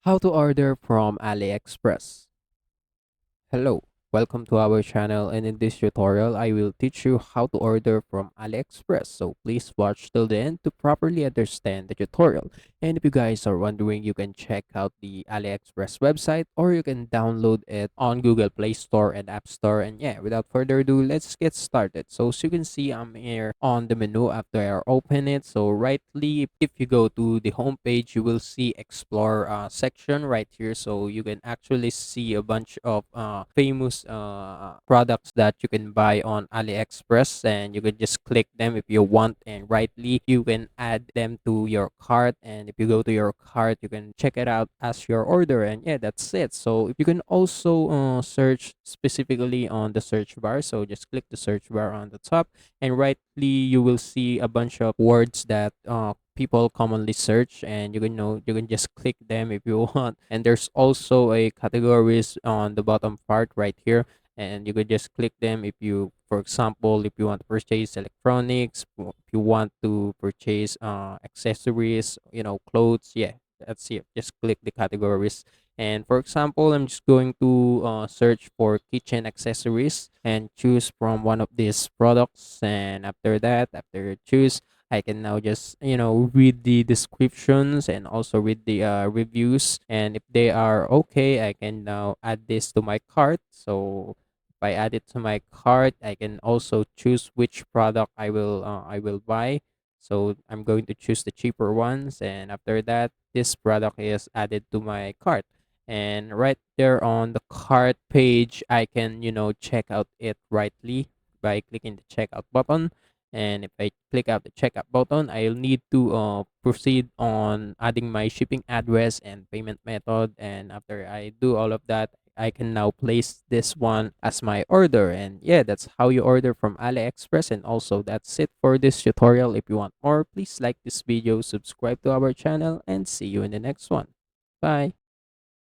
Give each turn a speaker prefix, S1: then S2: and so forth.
S1: How to order from AliExpress. Hello, welcome to our channel, and in this tutorial I will teach you how to order from AliExpress. So please watch till the end to properly understand the tutorial. And if you guys are wondering, you can check out the AliExpress website or you can download it on Google Play Store and App Store. And yeah, without further ado, let's get started. So as you can see, I'm here on the menu after I open it. So rightly, if you go to the home page, you will see explore section right here. So you can actually see a bunch of famous products that you can buy on AliExpress, and you can just click them if you want, and rightly you can add them to your cart. And if you go to your cart, you can check it out as your order, and yeah, that's it. So if you can also search specifically on the search bar, so just click the search bar on the top, and rightly you will see a bunch of words that people commonly search, and you can just click them if you want. And there's also a categories on the bottom part right here, and you could just click them if you, for example, if you want to purchase electronics, if you want to purchase accessories, clothes. Yeah, that's it. Just click the categories. And for example, I'm just going to search for kitchen accessories and choose from one of these products. And after that, after choose, I can now just read the descriptions and also read the reviews, and if they are okay, I can now add this to my cart. So if I add it to my cart, I can also choose which product I will buy. So I'm going to choose the cheaper ones, and after that, this product is added to my cart. And right there on the cart page, I can check out it rightly by clicking the checkout button. And if I click out the checkout button, I'll need to proceed on adding my shipping address and payment method. And after I do all of that, I can now place this one as my order. And yeah, that's how you order from AliExpress. And also, that's it for this tutorial. If you want more, please like this video, subscribe to our channel, and see you in the next one. Bye.